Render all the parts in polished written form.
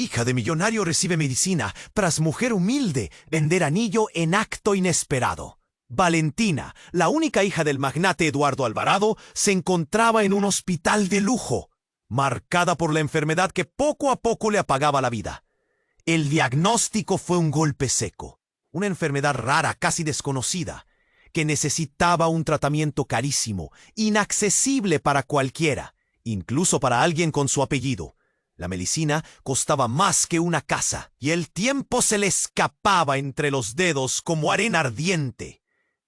Hija de millonario recibe medicina tras mujer humilde vender anillo en acto inesperado. Valentina, la única hija del magnate Eduardo Alvarado, se encontraba en un hospital de lujo, marcada por la enfermedad que poco a poco le apagaba la vida. El diagnóstico fue un golpe seco, una enfermedad rara, casi desconocida, que necesitaba un tratamiento carísimo, inaccesible para cualquiera, incluso para alguien con su apellido. La medicina costaba más que una casa, y el tiempo se le escapaba entre los dedos como arena ardiente.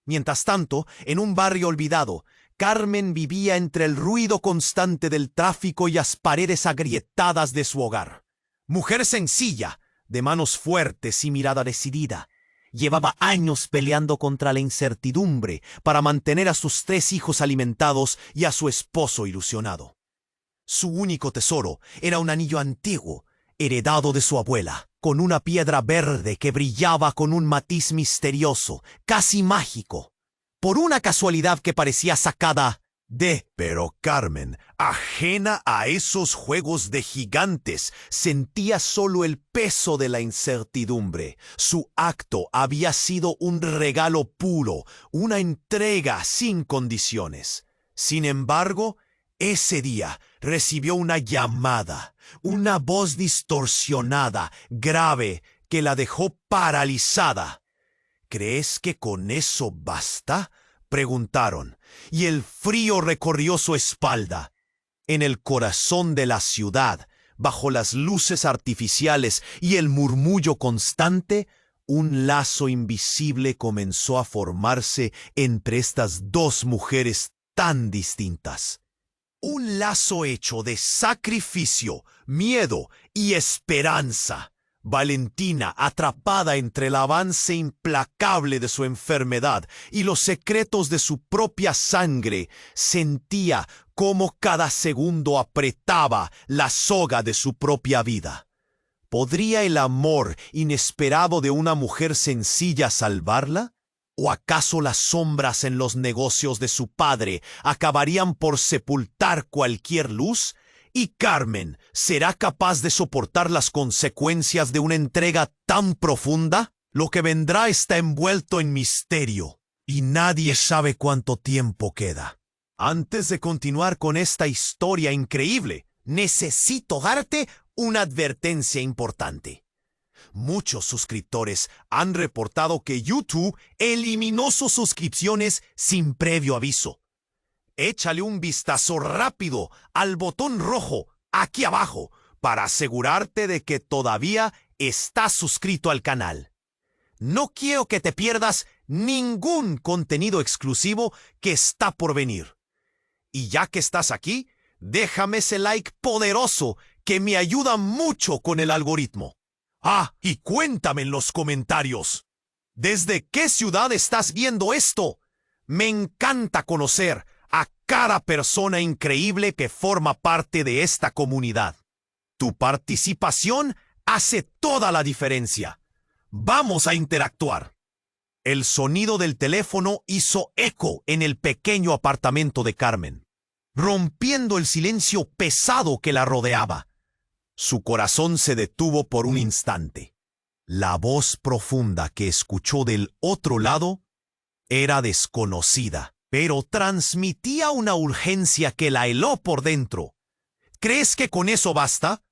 Mientras tanto, en un barrio olvidado, Carmen vivía entre el ruido constante del tráfico y las paredes agrietadas de su hogar. Mujer sencilla, de manos fuertes y mirada decidida, llevaba años peleando contra la incertidumbre para mantener a sus 3 hijos alimentados y a su esposo ilusionado. Su único tesoro era un anillo antiguo, heredado de su abuela, con una piedra verde que brillaba con un matiz misterioso, casi mágico, por una casualidad que parecía sacada de... Pero Carmen, ajena a esos juegos de gigantes, sentía solo el peso de la incertidumbre. Su acto había sido un regalo puro, una entrega sin condiciones. Sin embargo, ese día recibió una llamada, una voz distorsionada, grave, que la dejó paralizada. ¿Crees que con eso basta?, preguntaron, y el frío recorrió su espalda. En el corazón de la ciudad, bajo las luces artificiales y el murmullo constante, un lazo invisible comenzó a formarse entre estas 2 mujeres tan distintas. Un lazo hecho de sacrificio, miedo y esperanza. Valentina, atrapada entre el avance implacable de su enfermedad y los secretos de su propia sangre, sentía cómo cada segundo apretaba la soga de su propia vida. ¿Podría el amor inesperado de una mujer sencilla salvarla? ¿O acaso las sombras en los negocios de su padre acabarían por sepultar cualquier luz? ¿Y Carmen será capaz de soportar las consecuencias de una entrega tan profunda? Lo que vendrá está envuelto en misterio, y nadie sabe cuánto tiempo queda. Antes de continuar con esta historia increíble, necesito darte una advertencia importante. Muchos suscriptores han reportado que YouTube eliminó sus suscripciones sin previo aviso. Échale un vistazo rápido al botón rojo aquí abajo para asegurarte de que todavía estás suscrito al canal. No quiero que te pierdas ningún contenido exclusivo que está por venir. Y ya que estás aquí, déjame ese like poderoso que me ayuda mucho con el algoritmo. Ah, y cuéntame en los comentarios, ¿desde qué ciudad estás viendo esto? Me encanta conocer a cada persona increíble que forma parte de esta comunidad. Tu participación hace toda la diferencia. Vamos a interactuar. El sonido del teléfono hizo eco en el pequeño apartamento de Carmen, rompiendo el silencio pesado que la rodeaba. Su corazón se detuvo por un instante. La voz profunda que escuchó del otro lado era desconocida, pero transmitía una urgencia que la heló por dentro. ¿Crees que con eso basta?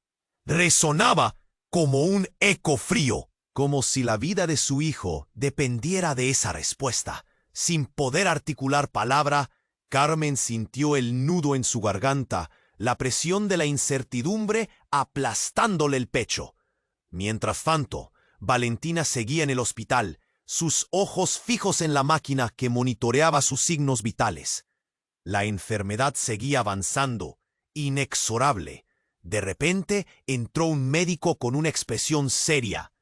Resonaba como un eco frío, como si la vida de su hijo dependiera de esa respuesta. Sin poder articular palabra, Carmen sintió el nudo en su garganta, la presión de la incertidumbre aplastándole el pecho. Mientras tanto, Valentina seguía en el hospital, sus ojos fijos en la máquina que monitoreaba sus signos vitales. La enfermedad seguía avanzando, inexorable. De repente entró un médico con una expresión seria.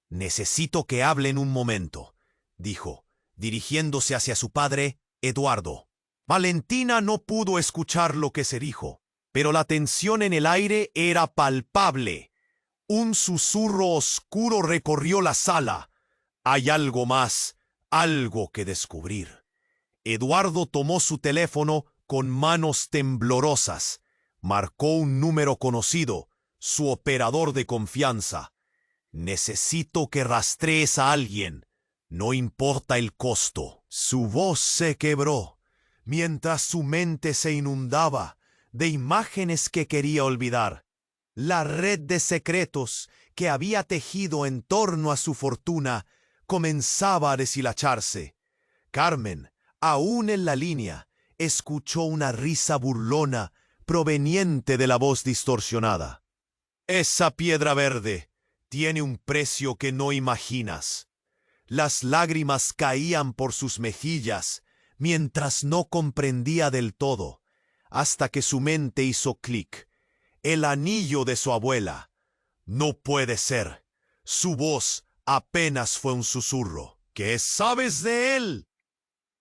«Necesito que hablen un momento», dijo, dirigiéndose hacia su padre, Eduardo. Valentina no pudo escuchar lo que se dijo, pero la tensión en el aire era palpable. Un susurro oscuro recorrió la sala. Hay algo más, algo que descubrir. Eduardo tomó su teléfono con manos temblorosas. Marcó un número conocido, su operador de confianza. Necesito que rastrees a alguien. No importa el costo. Su voz se quebró, mientras su mente se inundaba de imágenes que quería olvidar. La red de secretos que había tejido en torno a su fortuna comenzaba a deshilacharse. Carmen, aún en la línea, escuchó una risa burlona proveniente de la voz distorsionada. Esa piedra verde tiene un precio que no imaginas. Las lágrimas caían por sus mejillas mientras no comprendía del todo, hasta que su mente hizo clic. El anillo de su abuela. No puede ser. Su voz apenas fue un susurro. ¿Qué sabes de él?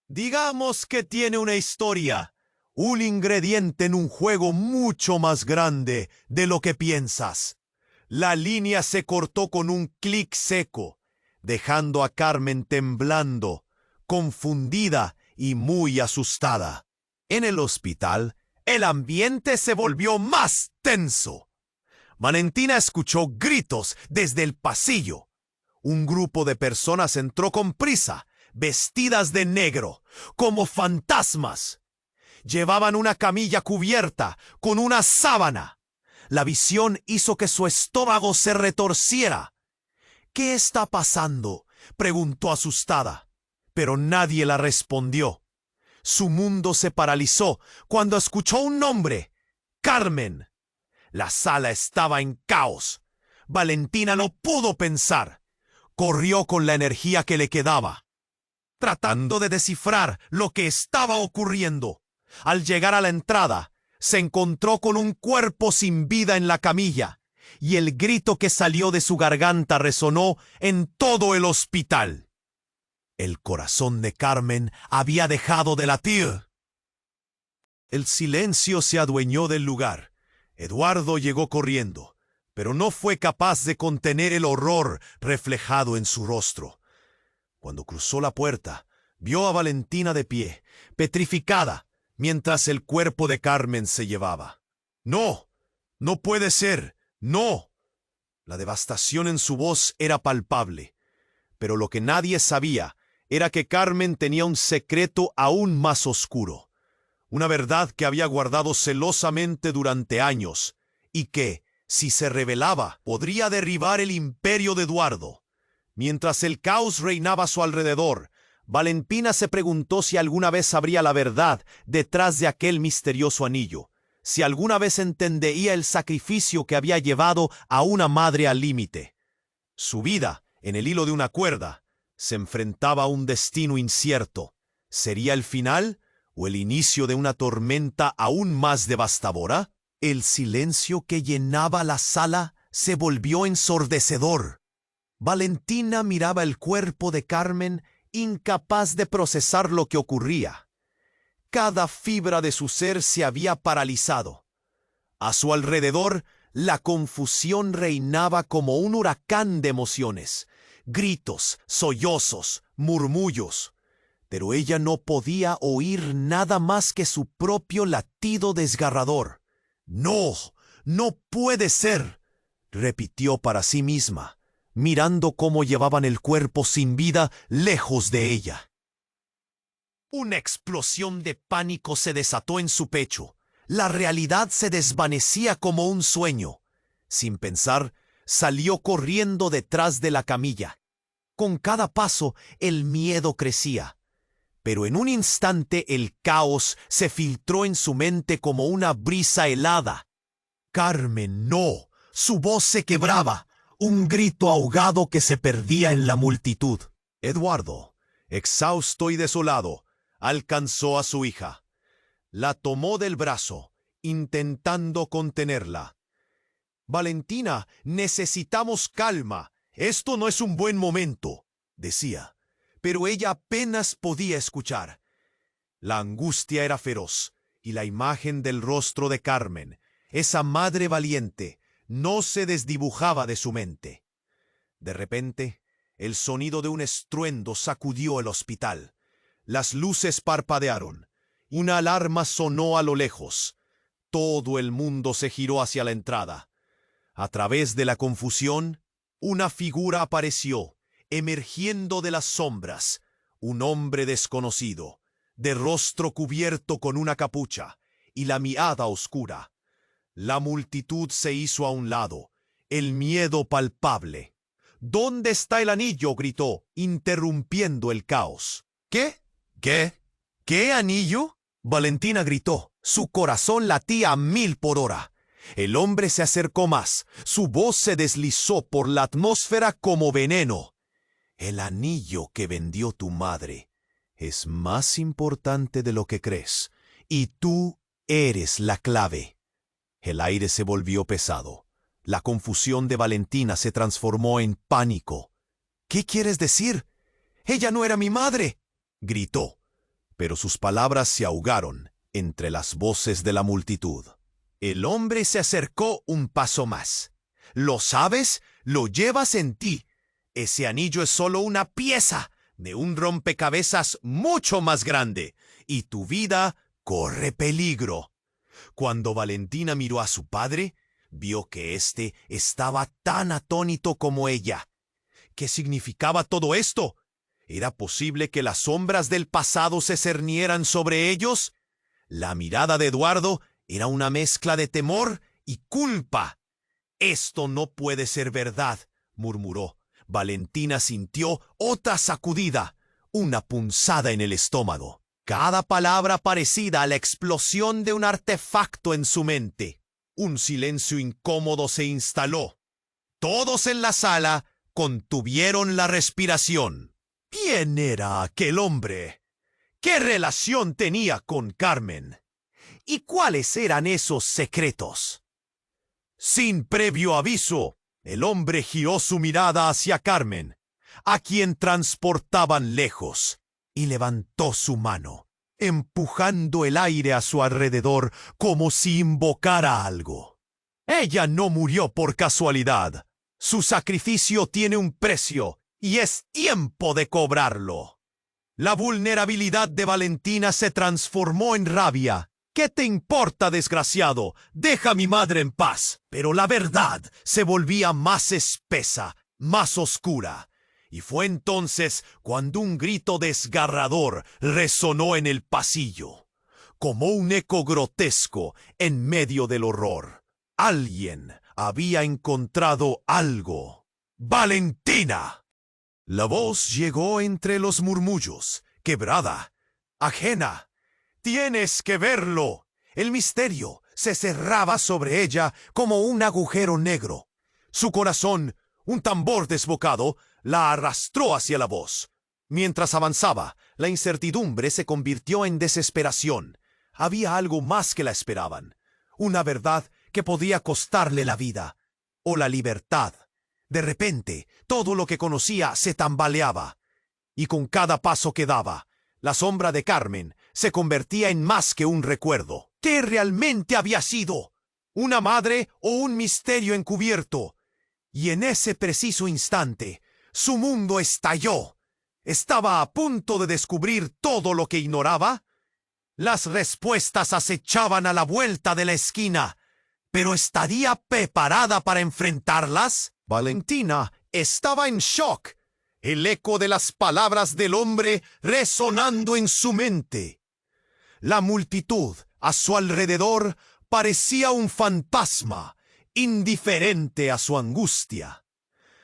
Digamos que tiene una historia, un ingrediente en un juego mucho más grande de lo que piensas. La línea se cortó con un clic seco, dejando a Carmen temblando, confundida y muy asustada. En el hospital, el ambiente se volvió más tenso. Valentina escuchó gritos desde el pasillo. Un grupo de personas entró con prisa, vestidas de negro, como fantasmas. Llevaban una camilla cubierta con una sábana. La visión hizo que su estómago se retorciera. ¿Qué está pasando?, preguntó asustada, pero nadie la respondió. Su mundo se paralizó cuando escuchó un nombre: Carmen. La sala estaba en caos. Valentina no pudo pensar. Corrió con la energía que le quedaba, tratando de descifrar lo que estaba ocurriendo. Al llegar a la entrada, se encontró con un cuerpo sin vida en la camilla, y el grito que salió de su garganta resonó en todo el hospital. El corazón de Carmen había dejado de latir. El silencio se adueñó del lugar. Eduardo llegó corriendo, pero no fue capaz de contener el horror reflejado en su rostro. Cuando cruzó la puerta, vio a Valentina de pie, petrificada, mientras el cuerpo de Carmen se llevaba. ¡No! ¡No puede ser! ¡No! La devastación en su voz era palpable, pero lo que nadie sabía era que Carmen tenía un secreto aún más oscuro, una verdad que había guardado celosamente durante años y que, si se revelaba, podría derribar el imperio de Eduardo. Mientras el caos reinaba a su alrededor, Valentina se preguntó si alguna vez sabría la verdad detrás de aquel misterioso anillo, si alguna vez entendería el sacrificio que había llevado a una madre al límite. Su vida, en el hilo de una cuerda, se enfrentaba a un destino incierto. ¿Sería el final o el inicio de una tormenta aún más devastadora? El silencio que llenaba la sala se volvió ensordecedor. Valentina miraba el cuerpo de Carmen, incapaz de procesar lo que ocurría. Cada fibra de su ser se había paralizado. A su alrededor, la confusión reinaba como un huracán de emociones, gritos, sollozos, murmullos. Pero ella no podía oír nada más que su propio latido desgarrador. «No, no puede ser», repitió para sí misma, mirando cómo llevaban el cuerpo sin vida lejos de ella. Una explosión de pánico se desató en su pecho. La realidad se desvanecía como un sueño. Sin pensar, salió corriendo detrás de la camilla. Con cada paso, el miedo crecía. Pero en un instante el caos se filtró en su mente como una brisa helada. «Carmen, no». Su voz se quebraba, un grito ahogado que se perdía en la multitud. Eduardo, exhausto y desolado, alcanzó a su hija. La tomó del brazo, intentando contenerla. «Valentina, necesitamos calma. Esto no es un buen momento», decía. Pero ella apenas podía escuchar. La angustia era feroz, y la imagen del rostro de Carmen, esa madre valiente, no se desdibujaba de su mente. De repente, el sonido de un estruendo sacudió el hospital. Las luces parpadearon. Una alarma sonó a lo lejos. Todo el mundo se giró hacia la entrada. A través de la confusión, una figura apareció, emergiendo de las sombras, un hombre desconocido, de rostro cubierto con una capucha y la mirada oscura. La multitud se hizo a un lado, el miedo palpable. «¿Dónde está el anillo?», gritó, interrumpiendo el caos. «¿Qué? ¿Qué? ¿Qué anillo?», Valentina gritó. Su corazón latía a 1000 por hora. El hombre se acercó más. Su voz se deslizó por la atmósfera como veneno. «El anillo que vendió tu madre es más importante de lo que crees, y tú eres la clave». El aire se volvió pesado. La confusión de Valentina se transformó en pánico. «¿Qué quieres decir? Ella no era mi madre», gritó. Pero sus palabras se ahogaron entre las voces de la multitud. El hombre se acercó un paso más. «¿Lo sabes? Lo llevas en ti. Ese anillo es solo una pieza de un rompecabezas mucho más grande, y tu vida corre peligro». Cuando Valentina miró a su padre, vio que éste estaba tan atónito como ella. ¿Qué significaba todo esto? ¿Era posible que las sombras del pasado se cernieran sobre ellos? La mirada de Eduardo era una mezcla de temor y culpa. «Esto no puede ser verdad», murmuró. Valentina sintió otra sacudida, una punzada en el estómago. Cada palabra parecida a la explosión de un artefacto en su mente. Un silencio incómodo se instaló. Todos en la sala contuvieron la respiración. ¿Quién era aquel hombre? ¿Qué relación tenía con Carmen? ¿Y cuáles eran esos secretos? Sin previo aviso, el hombre giró su mirada hacia Carmen, a quien transportaban lejos, y levantó su mano, empujando el aire a su alrededor como si invocara algo. «Ella no murió por casualidad. Su sacrificio tiene un precio y es tiempo de cobrarlo». La vulnerabilidad de Valentina se transformó en rabia. «¿Qué te importa, desgraciado? Deja a mi madre en paz». Pero la verdad se volvía más espesa, más oscura. Y fue entonces cuando un grito desgarrador resonó en el pasillo, como un eco grotesco en medio del horror. Alguien había encontrado algo. «¡Valentina!». La voz llegó entre los murmullos, quebrada, ajena. «Tienes que verlo». El misterio se cerraba sobre ella como un agujero negro. Su corazón, un tambor desbocado, la arrastró hacia la voz. Mientras avanzaba, la incertidumbre se convirtió en desesperación. Había algo más que la esperaban. Una verdad que podía costarle la vida. O la libertad. De repente, todo lo que conocía se tambaleaba. Y con cada paso que daba, la sombra de Carmen se convertía en más que un recuerdo. ¿Qué realmente había sido? ¿Una madre o un misterio encubierto? Y en ese preciso instante, su mundo estalló. ¿Estaba a punto de descubrir todo lo que ignoraba? Las respuestas acechaban a la vuelta de la esquina, pero ¿estaría preparada para enfrentarlas? Valentina estaba en shock, el eco de las palabras del hombre resonando en su mente. La multitud a su alrededor parecía un fantasma, indiferente a su angustia.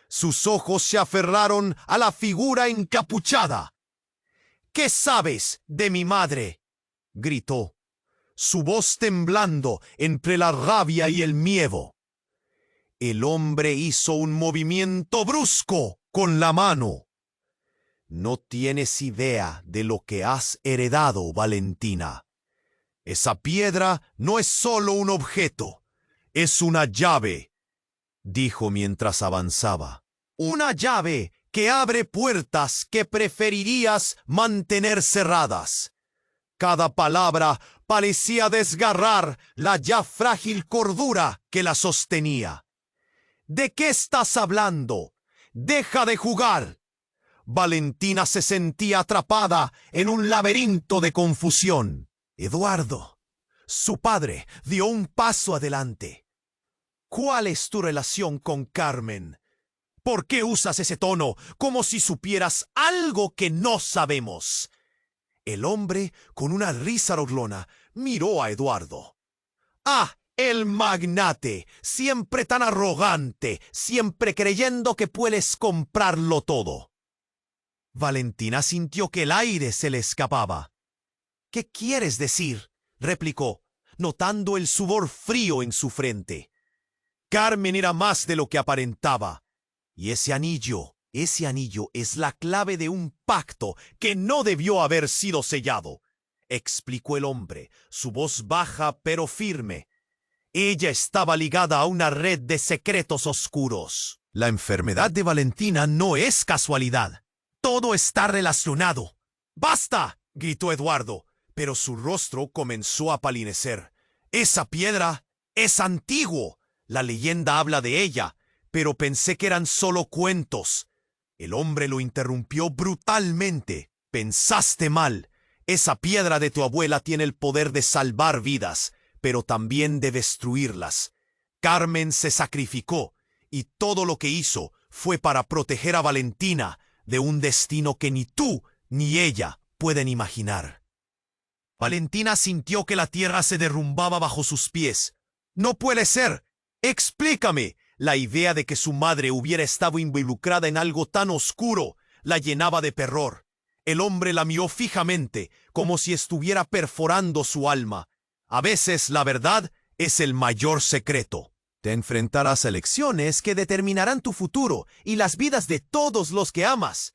Sus ojos se aferraron a la figura encapuchada. «¿Qué sabes de mi madre?», gritó, su voz temblando entre la rabia y el miedo. El hombre hizo un movimiento brusco con la mano. «No tienes idea de lo que has heredado, Valentina. Esa piedra no es solo un objeto, es una llave», dijo mientras avanzaba. «Una llave que abre puertas que preferirías mantener cerradas». Cada palabra parecía desgarrar la ya frágil cordura que la sostenía. «¿De qué estás hablando? Deja de jugar». Valentina se sentía atrapada en un laberinto de confusión. Eduardo, su padre, dio un paso adelante. ¿Cuál es tu relación con Carmen? ¿Por qué usas ese tono como si supieras algo que no sabemos? El hombre, con una risa burlona, miró a Eduardo. ¡Ah! El magnate, siempre tan arrogante, siempre creyendo que puedes comprarlo todo. Valentina sintió que el aire se le escapaba. ¿Qué quieres decir?, replicó, notando el sudor frío en su frente. Carmen era más de lo que aparentaba. Y ese anillo es la clave de un pacto que no debió haber sido sellado, explicó el hombre, su voz baja pero firme. Ella estaba ligada a una red de secretos oscuros. La enfermedad de Valentina no es casualidad. Todo está relacionado. ¡Basta!, gritó Eduardo, pero su rostro comenzó a palidecer. Esa piedra es antiguo. La leyenda habla de ella, pero pensé que eran solo cuentos. El hombre lo interrumpió brutalmente. Pensaste mal. Esa piedra de tu abuela tiene el poder de salvar vidas, pero también de destruirlas. Carmen se sacrificó, y todo lo que hizo fue para proteger a Valentina de un destino que ni tú ni ella pueden imaginar. Valentina sintió que la tierra se derrumbaba bajo sus pies. ¡No puede ser! ¡Explícame! La idea de que su madre hubiera estado involucrada en algo tan oscuro la llenaba de terror. El hombre la miró fijamente, como si estuviera perforando su alma. A veces la verdad es el mayor secreto. Te enfrentarás a elecciones que determinarán tu futuro y las vidas de todos los que amas.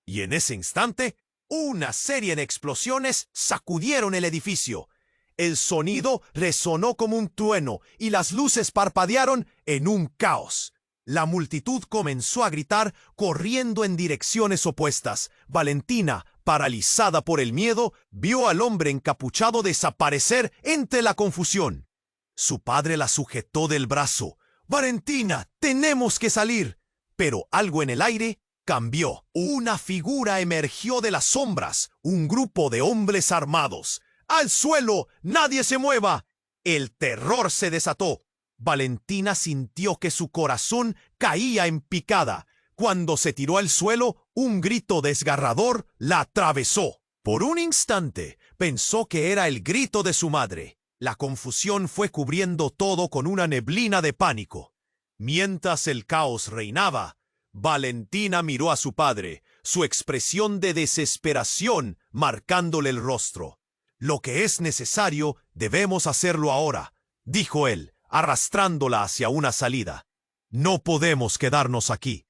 Y en ese instante, una serie de explosiones sacudieron el edificio. El sonido resonó como un trueno y las luces parpadearon en un caos. La multitud comenzó a gritar, corriendo en direcciones opuestas. Valentina, paralizada por el miedo, vio al hombre encapuchado desaparecer entre la confusión. Su padre la sujetó del brazo. «Valentina, tenemos que salir». Pero algo en el aire cambió. Una figura emergió de las sombras, un grupo de hombres armados. ¡Al suelo! ¡Nadie se mueva! El terror se desató. Valentina sintió que su corazón caía en picada. Cuando se tiró al suelo, un grito desgarrador la atravesó. Por un instante pensó que era el grito de su madre. La confusión fue cubriendo todo con una neblina de pánico. Mientras el caos reinaba, Valentina miró a su padre, su expresión de desesperación marcándole el rostro. «Lo que es necesario, debemos hacerlo ahora», dijo él, arrastrándola hacia una salida. «No podemos quedarnos aquí».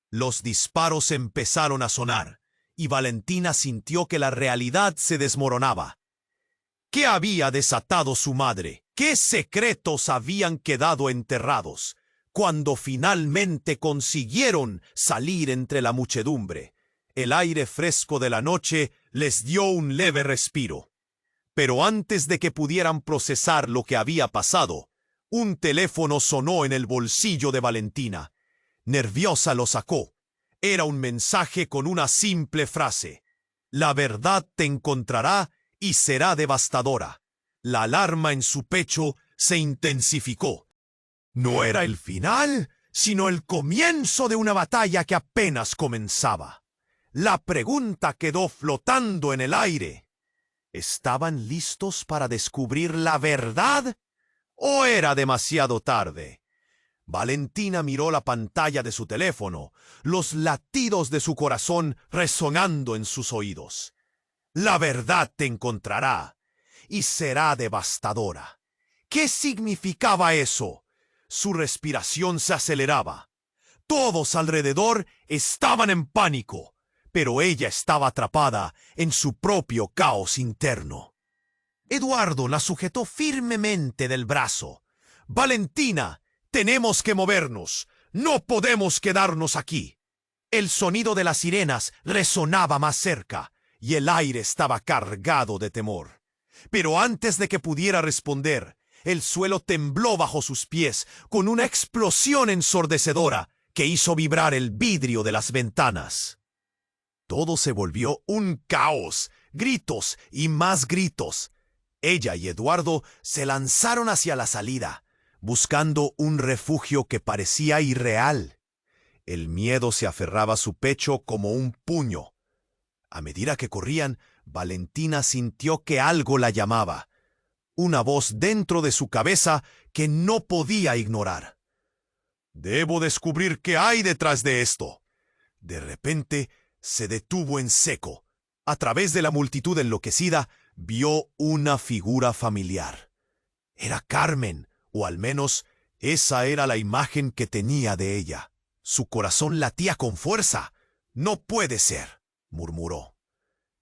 Los disparos empezaron a sonar, y Valentina sintió que la realidad se desmoronaba. ¿Qué había desatado su madre? ¿Qué secretos habían quedado enterrados? Cuando finalmente consiguieron salir entre la muchedumbre, el aire fresco de la noche les dio un leve respiro. Pero antes de que pudieran procesar lo que había pasado, un teléfono sonó en el bolsillo de Valentina. Nerviosa lo sacó. Era un mensaje con una simple frase: «La verdad te encontrará y será devastadora». La alarma en su pecho se intensificó. No era el final, sino el comienzo de una batalla que apenas comenzaba. La pregunta quedó flotando en el aire. ¿Estaban listos para descubrir la verdad? ¿O era demasiado tarde? Valentina miró la pantalla de su teléfono, los latidos de su corazón resonando en sus oídos. La verdad te encontrará y será devastadora. ¿Qué significaba eso? Su respiración se aceleraba. Todos alrededor estaban en pánico, pero ella estaba atrapada en su propio caos interno. Eduardo la sujetó firmemente del brazo. «Valentina, tenemos que movernos. No podemos quedarnos aquí». El sonido de las sirenas resonaba más cerca, y el aire estaba cargado de temor. Pero antes de que pudiera responder, el suelo tembló bajo sus pies con una explosión ensordecedora que hizo vibrar el vidrio de las ventanas. Todo se volvió un caos, gritos y más gritos. Ella y Eduardo se lanzaron hacia la salida. buscando un refugio que parecía irreal. El miedo se aferraba a su pecho como un puño. A medida que corrían, Valentina sintió que algo la llamaba. Una voz dentro de su cabeza que no podía ignorar. «Debo descubrir qué hay detrás de esto». De repente, se detuvo en seco. A través de la multitud enloquecida, vio una figura familiar. Era Carmen, o al menos esa era la imagen que tenía de ella. Su corazón latía con fuerza. «No puede ser», murmuró.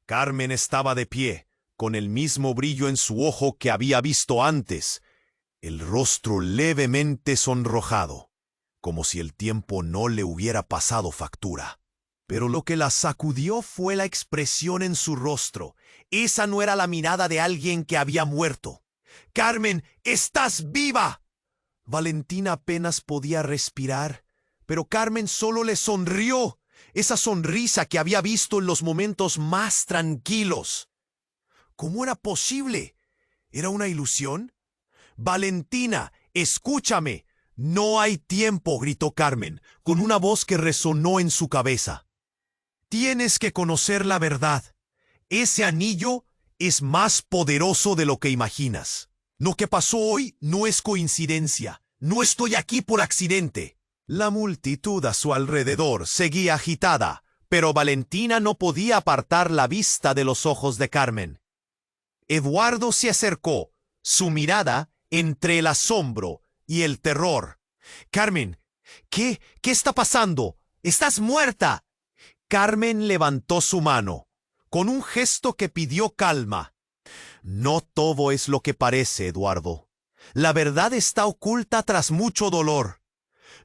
Carmen estaba de pie, con el mismo brillo en su ojo que había visto antes, el rostro levemente sonrojado, como si el tiempo no le hubiera pasado factura. Pero lo que la sacudió fue la expresión en su rostro. Esa no era la mirada de alguien que había muerto. «Carmen, estás viva». Valentina apenas podía respirar, pero Carmen solo le sonrió, esa sonrisa que había visto en los momentos más tranquilos. ¿Cómo era posible? ¿Era una ilusión? «Valentina, escúchame». «No hay tiempo», gritó Carmen, con una voz que resonó en su cabeza. «Tienes que conocer la verdad. Ese anillo es más poderoso de lo que imaginas. Lo que pasó hoy no es coincidencia. No estoy aquí por accidente». La multitud a su alrededor seguía agitada, pero Valentina no podía apartar la vista de los ojos de Carmen. Eduardo se acercó, su mirada entre el asombro y el terror. «Carmen, ¿qué está pasando? ¡Estás muerta!». Carmen levantó su mano, con un gesto que pidió calma. «No todo es lo que parece, Eduardo. La verdad está oculta tras mucho dolor.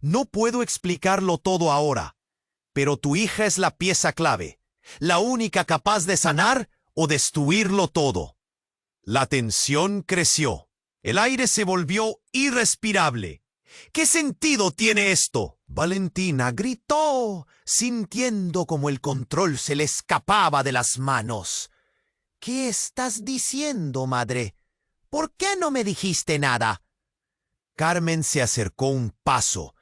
No puedo explicarlo todo ahora, pero tu hija es la pieza clave, la única capaz de sanar o destruirlo todo». La tensión creció. El aire se volvió irrespirable. «¿Qué sentido tiene esto?». Valentina gritó, sintiendo como el control se le escapaba de las manos. «¿Qué estás diciendo, madre? ¿Por qué no me dijiste nada?». Carmen se acercó un paso,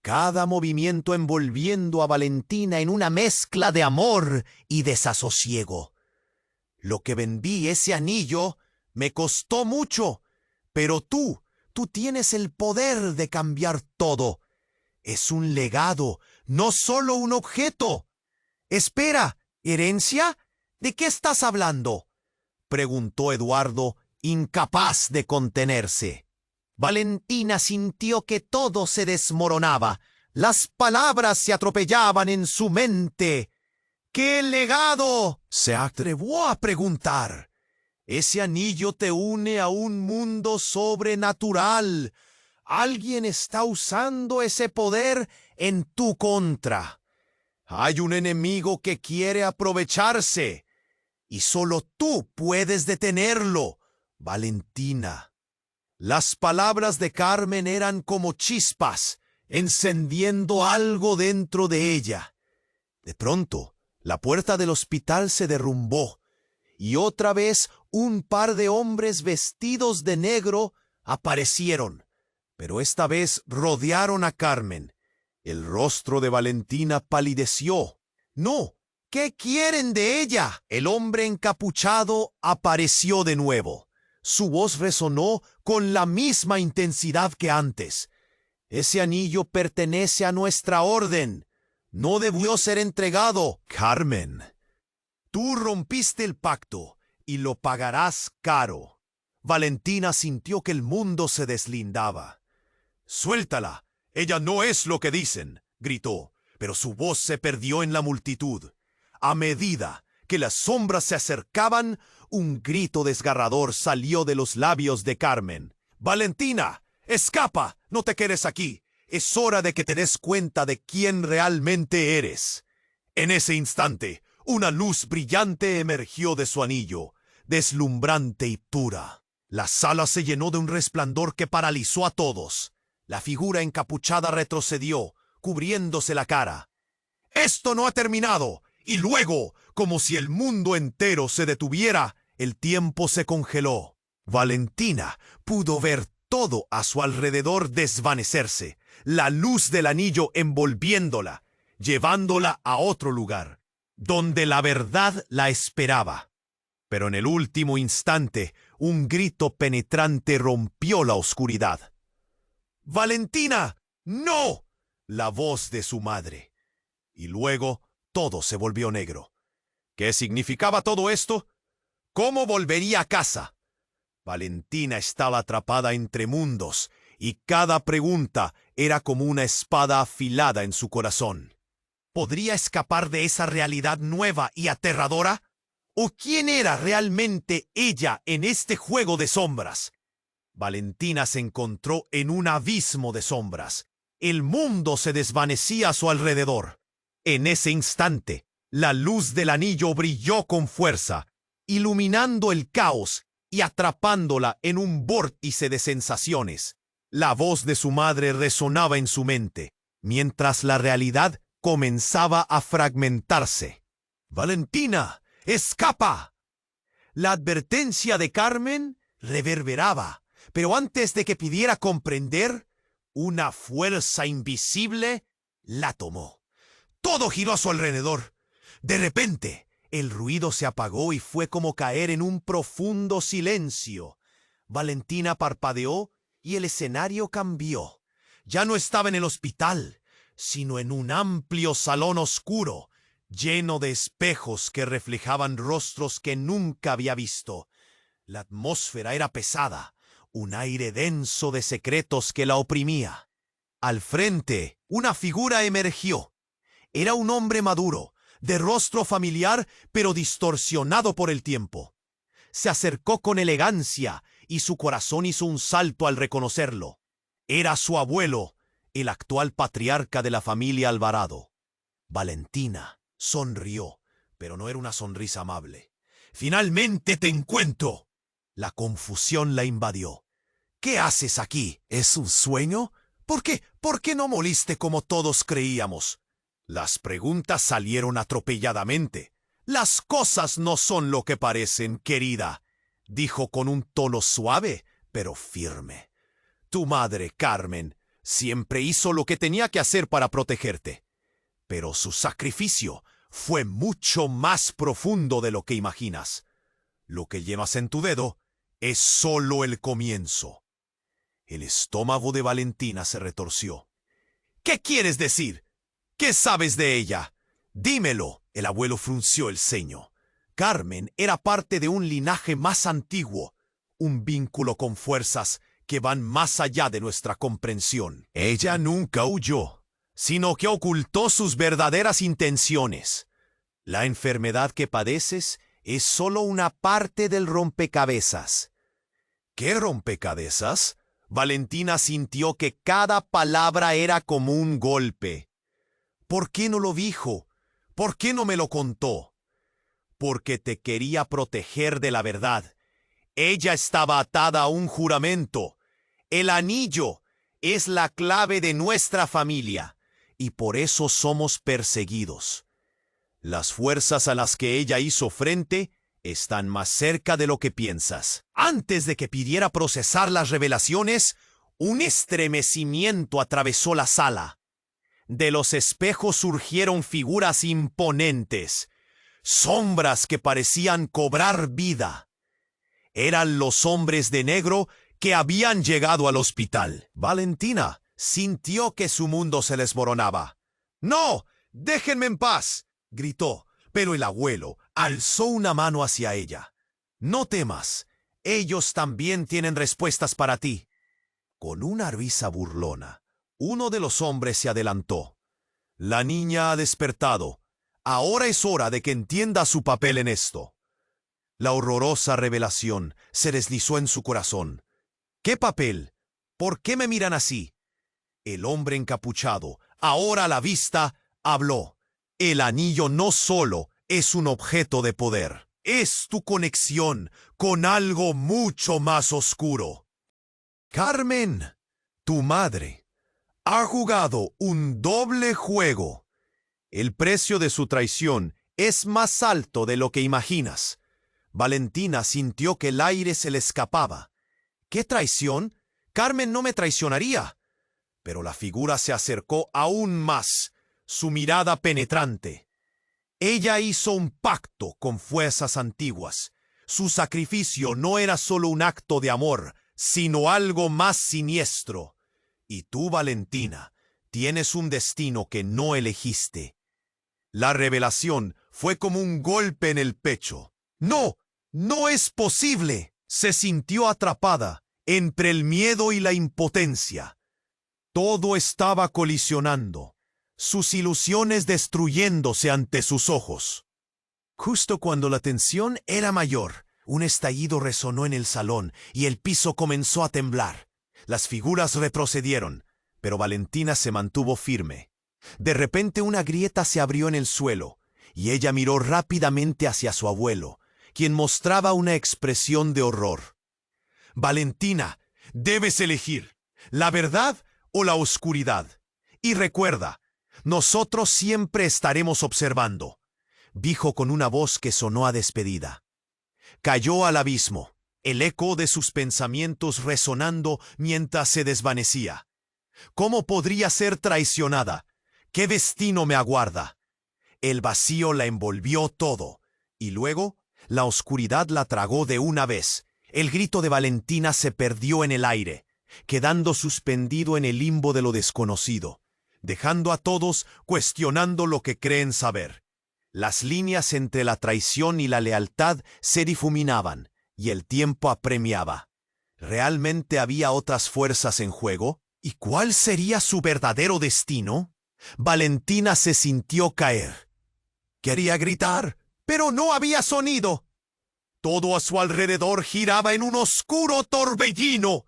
cada movimiento envolviendo a Valentina en una mezcla de amor y desasosiego. «Lo que vendí, ese anillo, me costó mucho, pero tú tienes el poder de cambiar todo. Es un legado, no solo un objeto». «Espera, ¿herencia? ¿De qué estás hablando?», preguntó Eduardo, incapaz de contenerse. Valentina sintió que todo se desmoronaba. Las palabras se atropellaban en su mente. «¿Qué legado?», se atrevió a preguntar. «Ese anillo te une a un mundo sobrenatural. Alguien está usando ese poder en tu contra. Hay un enemigo que quiere aprovecharse, y solo tú puedes detenerlo, Valentina». Las palabras de Carmen eran como chispas, encendiendo algo dentro de ella. De pronto, la puerta del hospital se derrumbó, y otra vez un par de hombres vestidos de negro aparecieron, pero esta vez rodearon a Carmen. El rostro de Valentina palideció. «No, ¿qué quieren de ella?». El hombre encapuchado apareció de nuevo. Su voz resonó con la misma intensidad que antes. «Ese anillo pertenece a nuestra orden. No debió ser entregado». «Carmen, tú rompiste el pacto y lo pagarás caro». Valentina sintió que el mundo se deslindaba. «Suéltala. Ella no es lo que dicen», gritó, pero su voz se perdió en la multitud. A medida que las sombras se acercaban, un grito desgarrador salió de los labios de Carmen. «Valentina, escapa, no te quedes aquí. Es hora de que te des cuenta de quién realmente eres». En ese instante, una luz brillante emergió de su anillo, deslumbrante y pura. La sala se llenó de un resplandor que paralizó a todos. La figura encapuchada retrocedió, cubriéndose la cara. «Esto no ha terminado». Y luego, como si el mundo entero se detuviera, el tiempo se congeló. Valentina pudo ver todo a su alrededor desvanecerse, la luz del anillo envolviéndola, llevándola a otro lugar, donde la verdad la esperaba. Pero en el último instante, un grito penetrante rompió la oscuridad. ¡Valentina! ¡No! La voz de su madre. Y luego todo se volvió negro. ¿Qué significaba todo esto? ¿Cómo volvería a casa? Valentina estaba atrapada entre mundos, y cada pregunta era como una espada afilada en su corazón. ¿Podría escapar de esa realidad nueva y aterradora? ¿O quién era realmente ella en este juego de sombras? Valentina se encontró en un abismo de sombras. El mundo se desvanecía a su alrededor. En ese instante, la luz del anillo brilló con fuerza, iluminando el caos y atrapándola en un vórtice de sensaciones. La voz de su madre resonaba en su mente, mientras la realidad comenzaba a fragmentarse. ¡Valentina! ¡Escapa! La advertencia de Carmen reverberaba, pero antes de que pidiera comprender, una fuerza invisible la tomó. Todo giró a su alrededor. De repente, el ruido se apagó y fue como caer en un profundo silencio. Valentina parpadeó y el escenario cambió. Ya no estaba en el hospital, sino en un amplio salón oscuro, lleno de espejos que reflejaban rostros que nunca había visto. La atmósfera era pesada, un aire denso de secretos que la oprimía. Al frente, una figura emergió. Era un hombre maduro, de rostro familiar, pero distorsionado por el tiempo. Se acercó con elegancia y su corazón hizo un salto al reconocerlo. Era su abuelo, el actual patriarca de la familia Alvarado. Valentina sonrió, pero no era una sonrisa amable. «¡Finalmente te encuentro!» La confusión la invadió. «¿Qué haces aquí? ¿Es un sueño? ¿Por qué? ¿Por qué no moliste como todos creíamos?» Las preguntas salieron atropelladamente. «Las cosas no son lo que parecen, querida», dijo con un tono suave, pero firme. «Tu madre, Carmen, siempre hizo lo que tenía que hacer para protegerte. Pero su sacrificio fue mucho más profundo de lo que imaginas. Lo que llevas en tu dedo es solo el comienzo». El estómago de Valentina se retorció. «¿Qué quieres decir? ¿Qué sabes de ella? Dímelo». El abuelo frunció el ceño. Carmen era parte de un linaje más antiguo, un vínculo con fuerzas que van más allá de nuestra comprensión. Ella nunca huyó, sino que ocultó sus verdaderas intenciones. La enfermedad que padeces es solo una parte del rompecabezas. ¿Qué rompecabezas? Valentina sintió que cada palabra era como un golpe. ¿Por qué no lo dijo? ¿Por qué no me lo contó? Porque te quería proteger de la verdad. Ella estaba atada a un juramento. El anillo es la clave de nuestra familia, y por eso somos perseguidos. Las fuerzas a las que ella hizo frente están más cerca de lo que piensas. Antes de que pidiera procesar las revelaciones, un estremecimiento atravesó la sala. De los espejos surgieron figuras imponentes, sombras que parecían cobrar vida. Eran los hombres de negro que habían llegado al hospital. Valentina sintió que su mundo se desmoronaba. «¡No! ¡Déjenme en paz!», gritó, pero el abuelo alzó una mano hacia ella. «No temas, ellos también tienen respuestas para ti». Con una risa burlona, uno de los hombres se adelantó. «La niña ha despertado. Ahora es hora de que entienda su papel en esto». La horrorosa revelación se deslizó en su corazón. «¿Qué papel? ¿Por qué me miran así?». El hombre encapuchado, ahora a la vista, habló. «El anillo no solo es un objeto de poder. Es tu conexión con algo mucho más oscuro. Carmen, tu madre, ha jugado un doble juego. El precio de su traición es más alto de lo que imaginas». Valentina sintió que el aire se le escapaba. «¿Qué traición? Carmen no me traicionaría. Pero la figura se acercó aún más, su mirada penetrante. Ella hizo un pacto con fuerzas antiguas. Su sacrificio no era solo un acto de amor, sino algo más siniestro. Y tú, Valentina, tienes un destino que no elegiste. La revelación fue como un golpe en el pecho. ¡No! ¡No es posible! Se sintió atrapada entre el miedo y la impotencia. Todo estaba colisionando, sus ilusiones destruyéndose ante sus ojos. Justo cuando la tensión era mayor, un estallido resonó en el salón y el piso comenzó a temblar. Las figuras retrocedieron, pero Valentina se mantuvo firme. De repente una grieta se abrió en el suelo, y ella miró rápidamente hacia su abuelo, quien mostraba una expresión de horror. Valentina, debes elegir la verdad o la oscuridad. Y recuerda, nosotros siempre estaremos observando, dijo con una voz que sonó a despedida. Cayó al abismo, el eco de sus pensamientos resonando mientras se desvanecía. ¿Cómo podría ser traicionada? ¿Qué destino me aguarda? El vacío la envolvió todo, y luego la oscuridad la tragó de una vez. El grito de Valentina se perdió en el aire, quedando suspendido en el limbo de lo desconocido, dejando a todos cuestionando lo que creen saber. Las líneas entre la traición y la lealtad se difuminaban, y el tiempo apremiaba. ¿Realmente había otras fuerzas en juego? ¿Y cuál sería su verdadero destino? Valentina se sintió caer. Quería gritar, pero no había sonido. Todo a su alrededor giraba en un oscuro torbellino.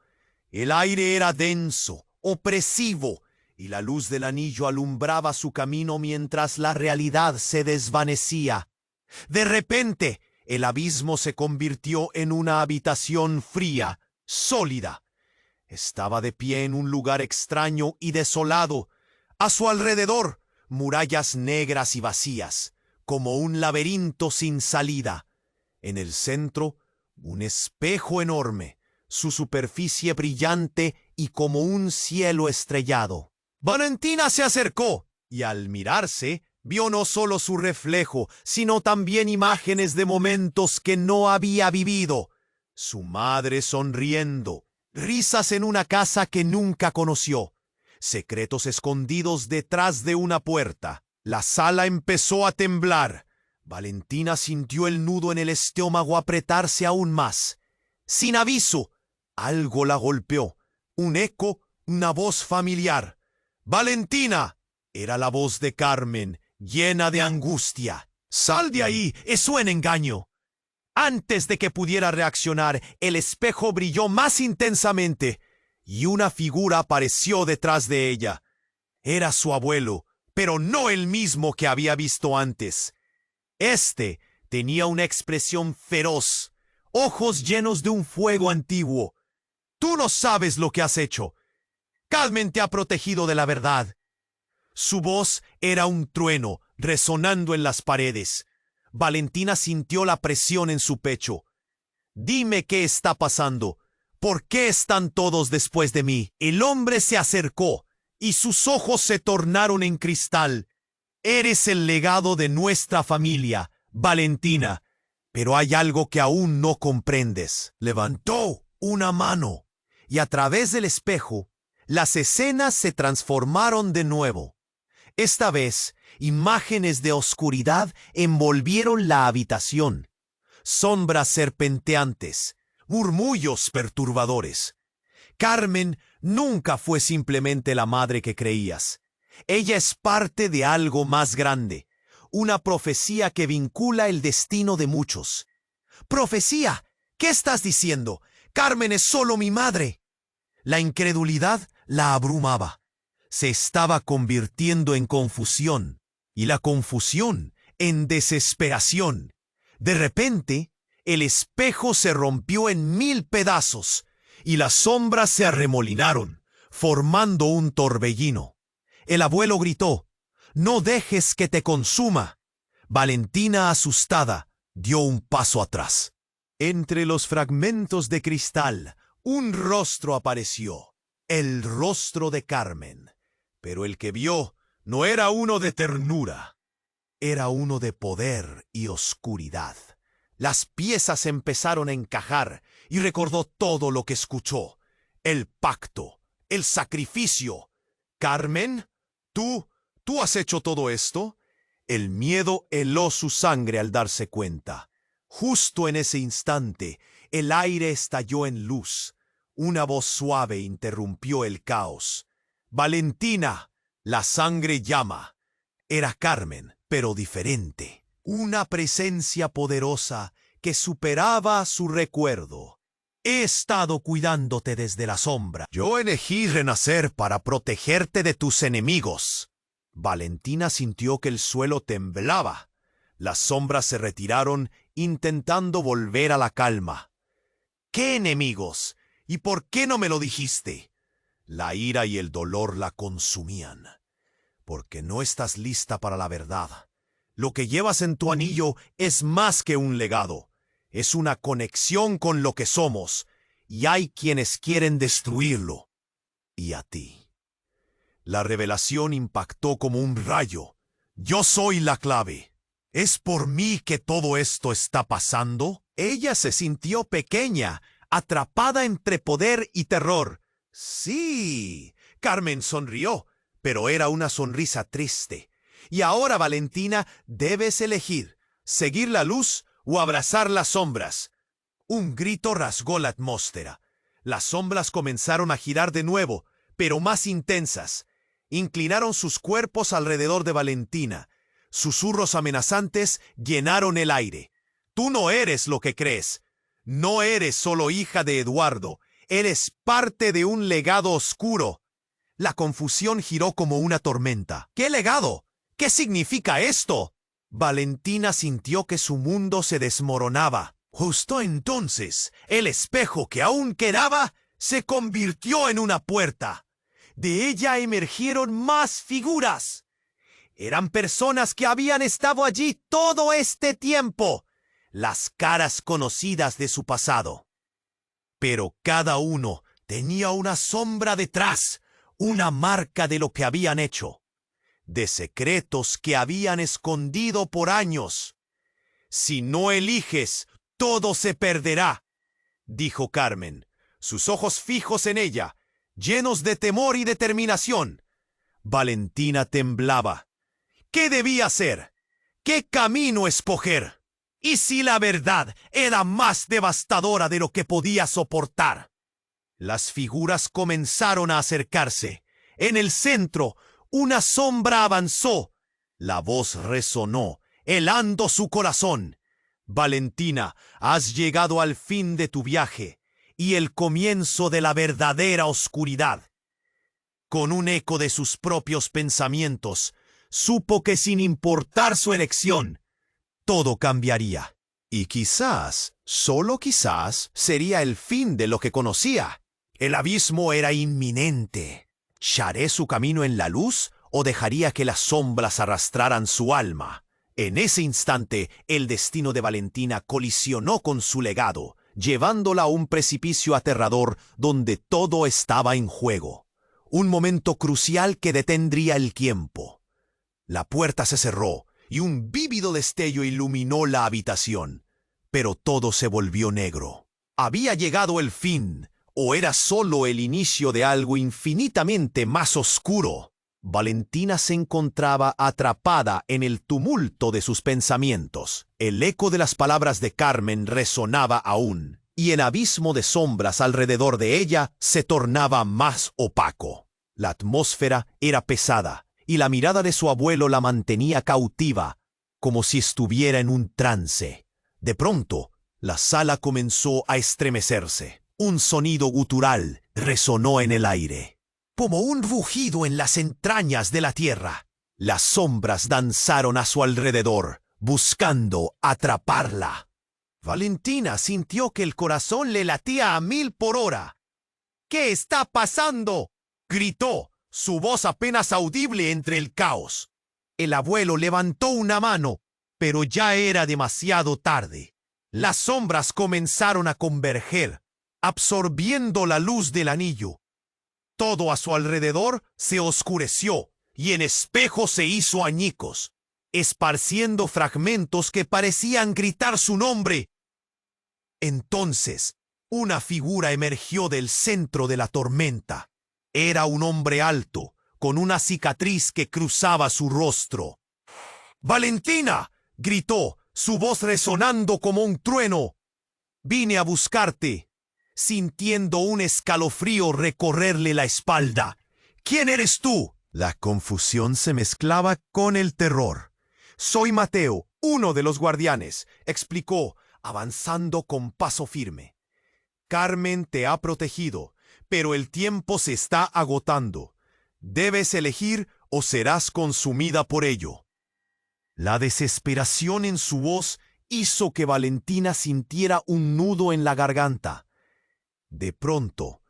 El aire era denso, opresivo, y la luz del anillo alumbraba su camino mientras la realidad se desvanecía. De repente, el abismo se convirtió en una habitación fría, sólida. Estaba de pie en un lugar extraño y desolado. A su alrededor, murallas negras y vacías, como un laberinto sin salida. En el centro, un espejo enorme, su superficie brillante y como un cielo estrellado. Valentina se acercó y al mirarse, vio no solo su reflejo, sino también imágenes de momentos que no había vivido. Su madre sonriendo, risas en una casa que nunca conoció, secretos escondidos detrás de una puerta. La sala empezó a temblar. Valentina sintió el nudo en el estómago apretarse aún más. Sin aviso, algo la golpeó. Un eco, una voz familiar. ¡Valentina! Era la voz de Carmen, llena de angustia. ¡Sal de ahí! ¡Es un engaño! Antes de que pudiera reaccionar, el espejo brilló más intensamente y una figura apareció detrás de ella. Era su abuelo, pero no el mismo que había visto antes. Este tenía una expresión feroz, ojos llenos de un fuego antiguo. Tú no sabes lo que has hecho. Carmen te ha protegido de la verdad. Su voz era un trueno resonando en las paredes. Valentina sintió la presión en su pecho. Dime qué está pasando. ¿Por qué están todos después de mí? El hombre se acercó y sus ojos se tornaron en cristal. Eres el legado de nuestra familia, Valentina, pero hay algo que aún no comprendes. Levantó una mano y a través del espejo, las escenas se transformaron de nuevo. Esta vez, imágenes de oscuridad envolvieron la habitación. Sombras serpenteantes, murmullos perturbadores. Carmen nunca fue simplemente la madre que creías. Ella es parte de algo más grande, una profecía que vincula el destino de muchos. ¿Profecía? ¿Qué estás diciendo? Carmen es solo mi madre. La incredulidad la abrumaba. Se estaba convirtiendo en confusión, y la confusión en desesperación. De repente, el espejo se rompió en 1000 pedazos, y las sombras se arremolinaron, formando un torbellino. El abuelo gritó, «¡No dejes que te consuma!». Valentina, asustada, dio un paso atrás. Entre los fragmentos de cristal, un rostro apareció, el rostro de Carmen. Pero el que vio no era uno de ternura, era uno de poder y oscuridad. Las piezas empezaron a encajar y recordó todo lo que escuchó. El pacto, el sacrificio. Carmen, ¿tú has hecho todo esto? El miedo heló su sangre al darse cuenta. Justo en ese instante, el aire estalló en luz. Una voz suave interrumpió el caos. Valentina, la sangre llama. Era Carmen, pero diferente. Una presencia poderosa que superaba su recuerdo. He estado cuidándote desde la sombra. Yo elegí renacer para protegerte de tus enemigos. Valentina sintió que el suelo temblaba. Las sombras se retiraron intentando volver a la calma. ¿Qué enemigos? ¿Y por qué no me lo dijiste? La ira y el dolor la consumían. Porque no estás lista para la verdad. Lo que llevas en tu anillo es más que un legado. Es una conexión con lo que somos. Y hay quienes quieren destruirlo. Y a ti. La revelación impactó como un rayo. Yo soy la clave. ¿Es por mí que todo esto está pasando? Ella se sintió pequeña, atrapada entre poder y terror. Sí, Carmen sonrió, pero era una sonrisa triste. Y ahora, Valentina, debes elegir, seguir la luz o abrazar las sombras. Un grito rasgó la atmósfera. Las sombras comenzaron a girar de nuevo, pero más intensas. Inclinaron sus cuerpos alrededor de Valentina. Susurros amenazantes llenaron el aire. Tú no eres lo que crees. No eres solo hija de Eduardo. Eres parte de un legado oscuro. La confusión giró como una tormenta. ¿Qué legado? ¿Qué significa esto? Valentina sintió que su mundo se desmoronaba. Justo entonces, el espejo que aún quedaba se convirtió en una puerta. De ella emergieron más figuras. Eran personas que habían estado allí todo este tiempo. Las caras conocidas de su pasado. Pero cada uno tenía una sombra detrás, una marca de lo que habían hecho, de secretos que habían escondido por años. Si no eliges, todo se perderá, dijo Carmen, sus ojos fijos en ella, llenos de temor y determinación. Valentina temblaba. ¿Qué debía hacer? ¿Qué camino escoger? ¿Y si la verdad era más devastadora de lo que podía soportar? Las figuras comenzaron a acercarse. En el centro, una sombra avanzó. La voz resonó, helando su corazón. Valentina, has llegado al fin de tu viaje y el comienzo de la verdadera oscuridad. Con un eco de sus propios pensamientos, supo que sin importar su elección, todo cambiaría. Y quizás, solo quizás, sería el fin de lo que conocía. El abismo era inminente. ¿Haré su camino en la luz o dejaría que las sombras arrastraran su alma? En ese instante, el destino de Valentina colisionó con su legado, llevándola a un precipicio aterrador donde todo estaba en juego. Un momento crucial que detendría el tiempo. La puerta se cerró y un vívido destello iluminó la habitación. Pero todo se volvió negro. ¿Había llegado el fin o era solo el inicio de algo infinitamente más oscuro? Valentina se encontraba atrapada en el tumulto de sus pensamientos. El eco de las palabras de Carmen resonaba aún, y el abismo de sombras alrededor de ella se tornaba más opaco. La atmósfera era pesada, y la mirada de su abuelo la mantenía cautiva, como si estuviera en un trance. De pronto, la sala comenzó a estremecerse. Un sonido gutural resonó en el aire, como un rugido en las entrañas de la tierra. Las sombras danzaron a su alrededor, buscando atraparla. Valentina sintió que el corazón le latía a 1000 por hora. ¿Qué está pasando?, gritó, su voz apenas audible entre el caos. El abuelo levantó una mano, pero ya era demasiado tarde. Las sombras comenzaron a converger. absorbiendo la luz del anillo. Todo a su alrededor se oscureció y el espejo se hizo añicos, esparciendo fragmentos que parecían gritar su nombre. Entonces, una figura emergió del centro de la tormenta. Era un hombre alto, con una cicatriz que cruzaba su rostro. ¡Valentina!, gritó, su voz resonando como un trueno. Vine a buscarte, sintiendo un escalofrío recorrerle la espalda. ¿Quién eres tú? La confusión se mezclaba con el terror. Soy Mateo, uno de los guardianes, explicó, avanzando con paso firme. Carmen te ha protegido, pero el tiempo se está agotando. Debes elegir o serás consumida por ello. La desesperación en su voz hizo que Valentina sintiera un nudo en la garganta. De pronto,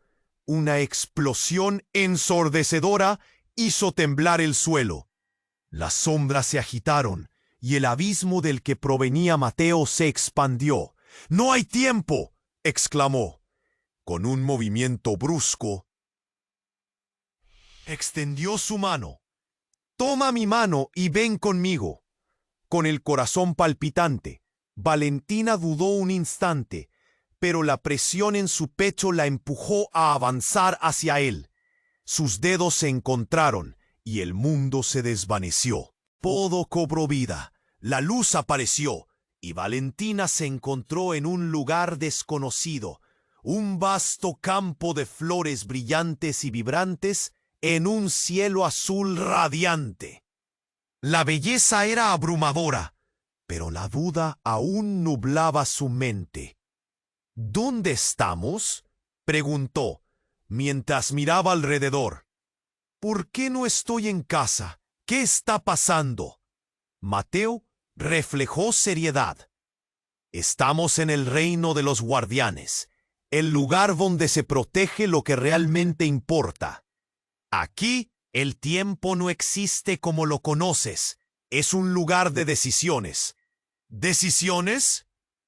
una explosión ensordecedora hizo temblar el suelo. Las sombras se agitaron y el abismo del que provenía Mateo se expandió. «¡No hay tiempo!», exclamó. Con un movimiento brusco, extendió su mano. «Toma mi mano y ven conmigo». Con el corazón palpitante, Valentina dudó un instante, pero la presión en su pecho la empujó a avanzar hacia él. Sus dedos se encontraron y el mundo se desvaneció. Todo cobró vida, la luz apareció y Valentina se encontró en un lugar desconocido, un vasto campo de flores brillantes y vibrantes en un cielo azul radiante. La belleza era abrumadora, pero la duda aún nublaba su mente. «¿Dónde estamos?», preguntó, mientras miraba alrededor. «¿Por qué no estoy en casa? ¿Qué está pasando?». Mateo reflejó seriedad. «Estamos en el reino de los guardianes, el lugar donde se protege lo que realmente importa. Aquí el tiempo no existe como lo conoces. Es un lugar de decisiones». ¿Decisiones?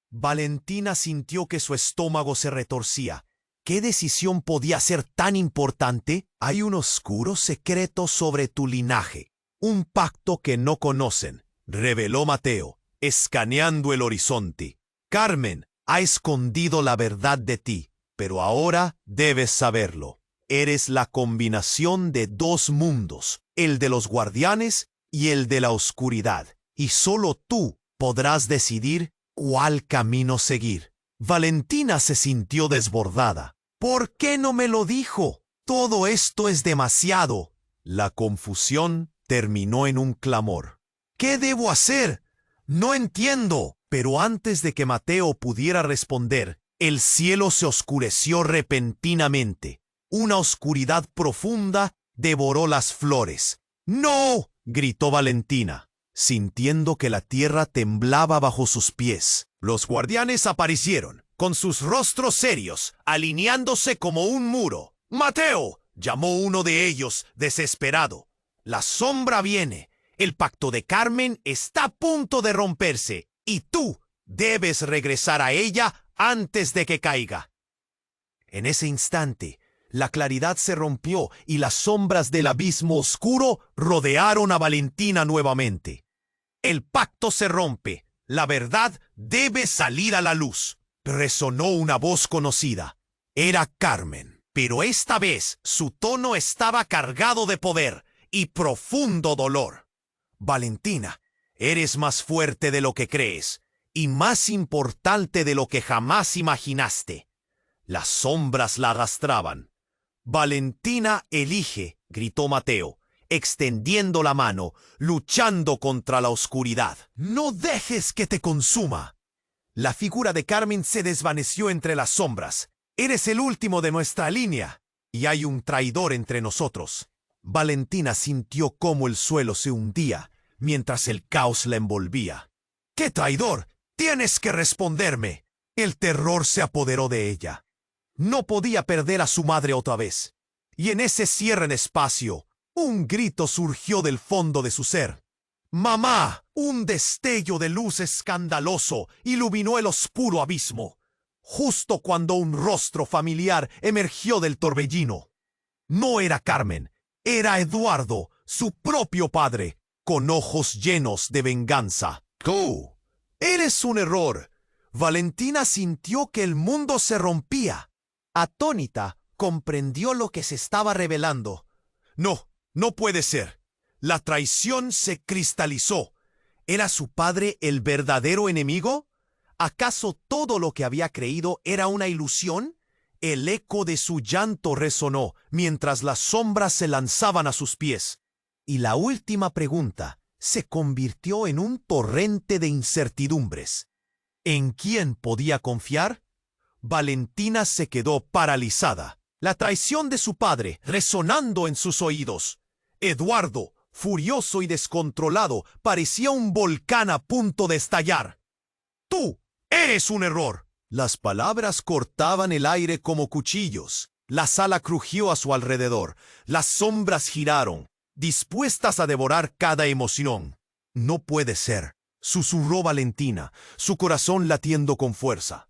Valentina sintió que su estómago se retorcía. ¿Qué decisión podía ser tan importante? Hay un oscuro secreto sobre tu linaje, un pacto que no conocen, reveló Mateo, escaneando el horizonte. Carmen ha escondido la verdad de ti, pero ahora debes saberlo. Eres la combinación de dos mundos, el de los guardianes y el de la oscuridad, y solo tú podrás decidir cuál camino seguir. Valentina se sintió desbordada. ¿Por qué no me lo dijo? Todo esto es demasiado. La confusión terminó en un clamor. ¿Qué debo hacer? No entiendo. Pero antes de que Mateo pudiera responder, el cielo se oscureció repentinamente. Una oscuridad profunda devoró las flores. ¡No!, gritó Valentina, sintiendo que la tierra temblaba bajo sus pies. Los guardianes aparecieron, con sus rostros serios, alineándose como un muro. «¡Mateo!», llamó uno de ellos, desesperado. «La sombra viene. El pacto de Carmen está a punto de romperse, y tú debes regresar a ella antes de que caiga». En ese instante, la claridad se rompió y las sombras del abismo oscuro rodearon a Valentina nuevamente. «El pacto se rompe. La verdad debe salir a la luz», resonó una voz conocida. Era Carmen, pero esta vez su tono estaba cargado de poder y profundo dolor. «Valentina, eres más fuerte de lo que crees y más importante de lo que jamás imaginaste». Las sombras la arrastraban. «Valentina elige», gritó Mateo, extendiendo la mano, luchando contra la oscuridad. «No dejes que te consuma». La figura de Carmen se desvaneció entre las sombras. «Eres el último de nuestra línea, y hay un traidor entre nosotros». Valentina sintió cómo el suelo se hundía, mientras el caos la envolvía. «¿Qué traidor? Tienes que responderme». El terror se apoderó de ella. No podía perder a su madre otra vez. Y en ese cierre en espacio, un grito surgió del fondo de su ser. «¡Mamá!». Un destello de luz escandaloso iluminó el oscuro abismo. justo cuando un rostro familiar emergió del torbellino. No era Carmen, era Eduardo, su propio padre, con ojos llenos de venganza. ¡Tú! ¡Eres un error! Valentina sintió que el mundo se rompía. Atónita, comprendió lo que se estaba revelando. No, no puede ser. La traición se cristalizó. ¿Era su padre el verdadero enemigo? ¿Acaso todo lo que había creído era una ilusión? El eco de su llanto resonó mientras las sombras se lanzaban a sus pies. Y la última pregunta se convirtió en un torrente de incertidumbres. ¿En quién podía confiar? Valentina se quedó paralizada. La traición de su padre resonando en sus oídos. Eduardo, furioso y descontrolado, parecía un volcán a punto de estallar. ¡Tú eres un error! Las palabras cortaban el aire como cuchillos. La sala crujió a su alrededor. Las sombras giraron, dispuestas a devorar cada emoción. No puede ser, susurró Valentina, su corazón latiendo con fuerza.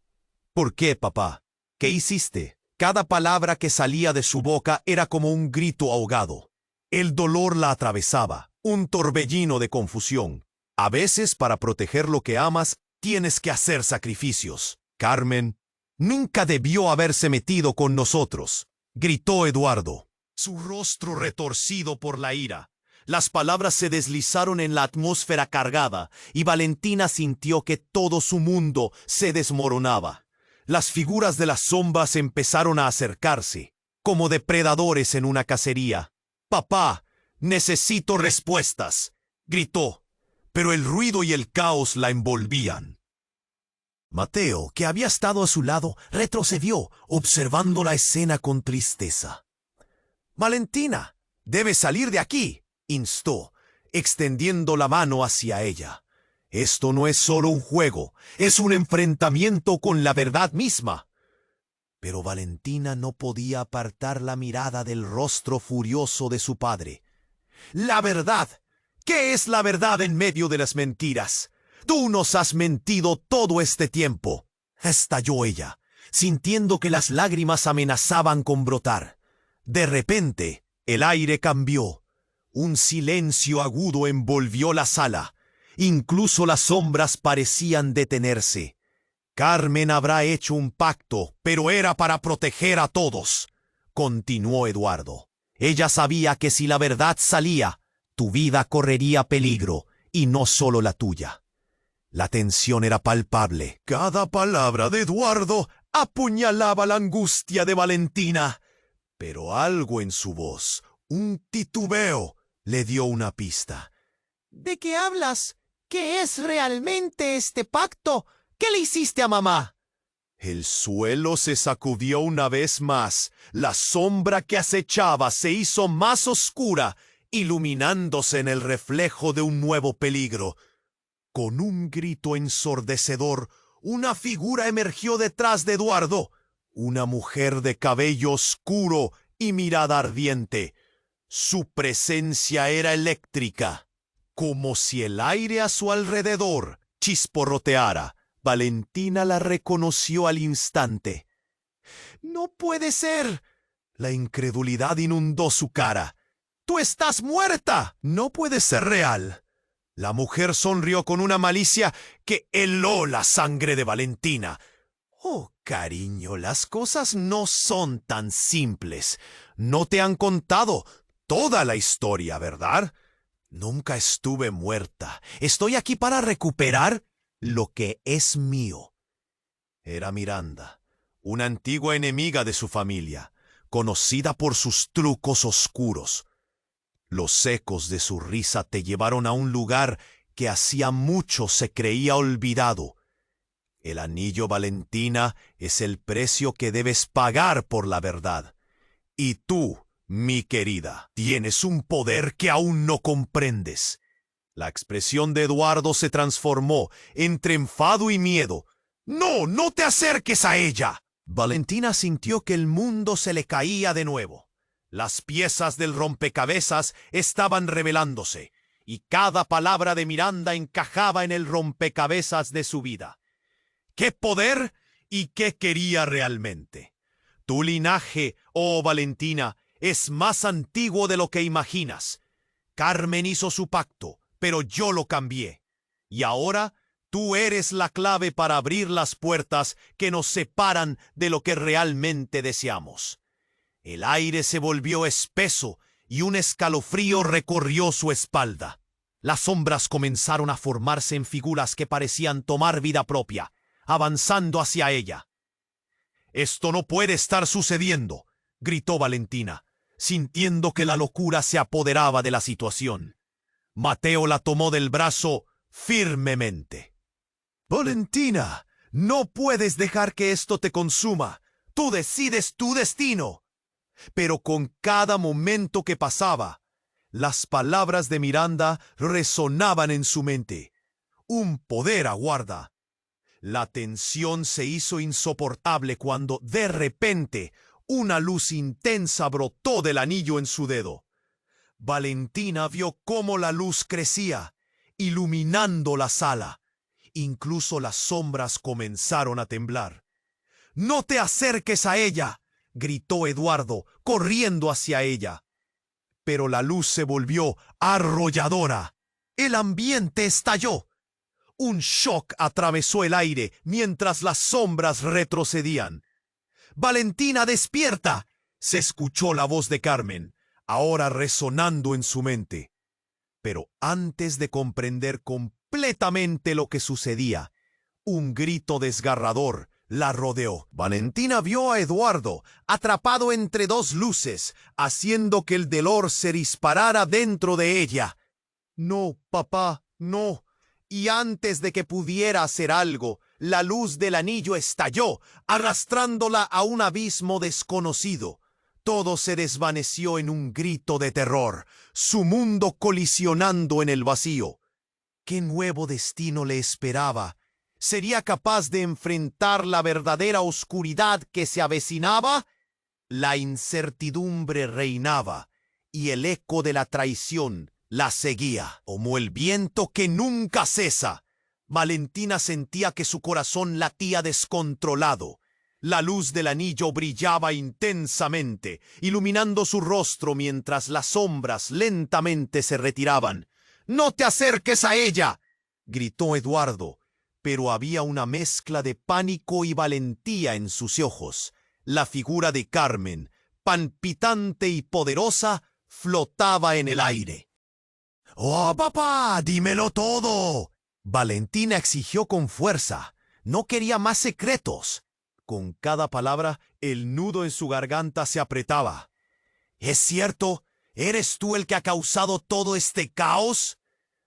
¿Por qué, papá? ¿Qué hiciste? Cada palabra que salía de su boca era como un grito ahogado. El dolor la atravesaba, un torbellino de confusión. A veces, para proteger lo que amas, tienes que hacer sacrificios. Carmen nunca debió haberse metido con nosotros, gritó Eduardo, su rostro retorcido por la ira. Las palabras se deslizaron en la atmósfera cargada y Valentina sintió que todo su mundo se desmoronaba. Las figuras de las sombras empezaron a acercarse, como depredadores en una cacería. «Papá, necesito respuestas», gritó, pero el ruido y el caos la envolvían. Mateo, que había estado a su lado, retrocedió, observando la escena con tristeza. «Valentina, debes salir de aquí», instó, extendiendo la mano hacia ella. «Esto no es solo un juego, es un enfrentamiento con la verdad misma». Pero Valentina no podía apartar la mirada del rostro furioso de su padre. «La verdad. ¿Qué es la verdad en medio de las mentiras? Tú nos has mentido todo este tiempo», estalló ella, sintiendo que las lágrimas amenazaban con brotar. De repente, el aire cambió. Un silencio agudo envolvió la sala. Incluso las sombras parecían detenerse. «Carmen habrá hecho un pacto, pero era para proteger a todos», continuó Eduardo. «Ella sabía que si la verdad salía, tu vida correría peligro, y no solo la tuya». La tensión era palpable. Cada palabra de Eduardo apuñalaba la angustia de Valentina. Pero algo en su voz, un titubeo, le dio una pista. «¿De qué hablas? ¿Qué es realmente este pacto? ¿Qué le hiciste a mamá?» El suelo se sacudió una vez más. La sombra que acechaba se hizo más oscura, iluminándose en el reflejo de un nuevo peligro. Con un grito ensordecedor, una figura emergió detrás de Eduardo. Una mujer de cabello oscuro y mirada ardiente. Su presencia era eléctrica, como si el aire a su alrededor chisporroteara. Valentina la reconoció al instante. «¡No puede ser!» La incredulidad inundó su cara. «¡Tú estás muerta! No puede ser real». La mujer sonrió con una malicia que heló la sangre de Valentina. «Oh, cariño, las cosas no son tan simples. No te han contado toda la historia, ¿verdad? Nunca estuve muerta. Estoy aquí para recuperar lo que es mío». Era Miranda, una antigua enemiga de su familia, conocida por sus trucos oscuros. Los ecos de su risa te llevaron a un lugar que hacía mucho se creía olvidado. El anillo, Valentina, es el precio que debes pagar por la verdad. Y tú, mi querida, tienes un poder que aún no comprendes. La expresión de Eduardo se transformó entre enfado y miedo. «¡No, no te acerques a ella!» Valentina sintió que el mundo se le caía de nuevo. Las piezas del rompecabezas estaban revelándose, y cada palabra de Miranda encajaba en el rompecabezas de su vida. «¿Qué poder? ¿Y qué quería realmente? Tu linaje, oh Valentina, es más antiguo de lo que imaginas. Carmen hizo su pacto, pero yo lo cambié. Y ahora tú eres la clave para abrir las puertas que nos separan de lo que realmente deseamos. El aire se volvió espeso y un escalofrío recorrió su espalda. Las sombras comenzaron a formarse en figuras que parecían tomar vida propia, avanzando hacia ella. «Esto no puede estar sucediendo», gritó Valentina, sintiendo que la locura se apoderaba de la situación. Mateo la tomó del brazo firmemente. «Valentina, no puedes dejar que esto te consuma. Tú decides tu destino». Pero con cada momento que pasaba, las palabras de Miranda resonaban en su mente. Un poder aguarda. La tensión se hizo insoportable cuando, de repente, una luz intensa brotó del anillo en su dedo. Valentina vio cómo la luz crecía, iluminando la sala. Incluso las sombras comenzaron a temblar. «¡No te acerques a ella!», gritó Eduardo, corriendo hacia ella. Pero la luz se volvió arrolladora. El ambiente estalló. Un shock atravesó el aire mientras las sombras retrocedían. «¡Valentina, despierta!», se escuchó la voz de Carmen, ahora resonando en su mente. Pero antes de comprender completamente lo que sucedía, un grito desgarrador la rodeó. Valentina vio a Eduardo atrapado entre dos luces, haciendo que el dolor se disparara dentro de ella. «No, papá, no». Y antes de que pudiera hacer algo, la luz del anillo estalló, arrastrándola a un abismo desconocido. Todo se desvaneció en un grito de terror, su mundo colisionando en el vacío. ¿Qué nuevo destino le esperaba? ¿Sería capaz de enfrentar la verdadera oscuridad que se avecinaba? La incertidumbre reinaba, y el eco de la traición la seguía, como el viento que nunca cesa. Valentina sentía que su corazón latía descontrolado. La luz del anillo brillaba intensamente, iluminando su rostro mientras las sombras lentamente se retiraban. «¡No te acerques a ella!», gritó Eduardo, pero había una mezcla de pánico y valentía en sus ojos. La figura de Carmen, palpitante y poderosa, flotaba en el aire. «¡Oh, papá, dímelo todo!», Valentina exigió con fuerza. No quería más secretos. Con cada palabra, el nudo en su garganta se apretaba. «¿Es cierto? ¿Eres tú el que ha causado todo este caos?».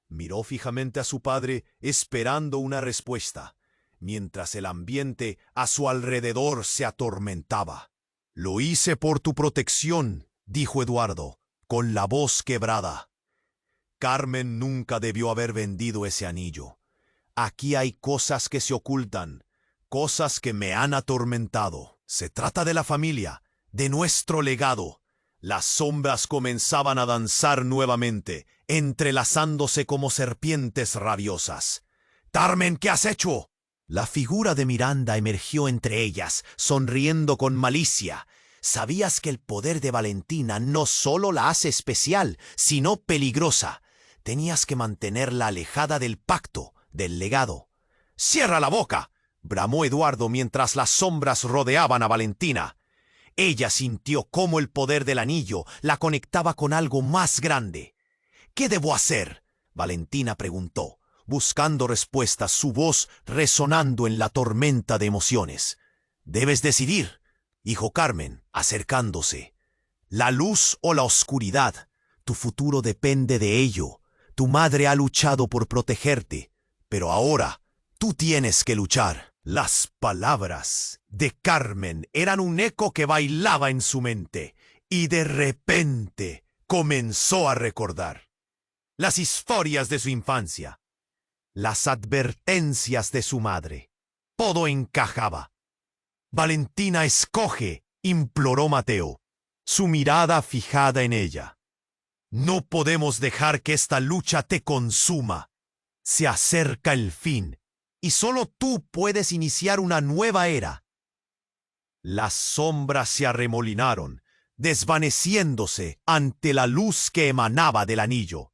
Miró fijamente a su padre, esperando una respuesta, mientras el ambiente a su alrededor se atormentaba. «Lo hice por tu protección», dijo Eduardo, con la voz quebrada. «Carmen nunca debió haber vendido ese anillo. Aquí hay cosas que se ocultan, cosas que me han atormentado. Se trata de la familia, de nuestro legado». Las sombras comenzaban a danzar nuevamente, entrelazándose como serpientes rabiosas. «Carmen, ¿qué has hecho?». La figura de Miranda emergió entre ellas, sonriendo con malicia. «Sabías que el poder de Valentina no solo la hace especial, sino peligrosa. Tenías que mantenerla alejada del pacto, del legado». «¡Cierra la boca!», bramó Eduardo mientras las sombras rodeaban a Valentina. Ella sintió cómo el poder del anillo la conectaba con algo más grande. «¿Qué debo hacer?», Valentina preguntó, buscando respuestas, su voz resonando en la tormenta de emociones. «Debes decidir», dijo Carmen, acercándose. «La luz o la oscuridad. Tu futuro depende de ello. Tu madre ha luchado por protegerte, pero ahora tú tienes que luchar». Las palabras de Carmen eran un eco que bailaba en su mente, y de repente comenzó a recordar las historias de su infancia, las advertencias de su madre. Todo encajaba. «Valentina, escoge», imploró Mateo, su mirada fijada en ella. «No podemos dejar que esta lucha te consuma. Se acerca el fin. y solo tú puedes iniciar una nueva era. Las sombras se arremolinaron, desvaneciéndose ante la luz que emanaba del anillo.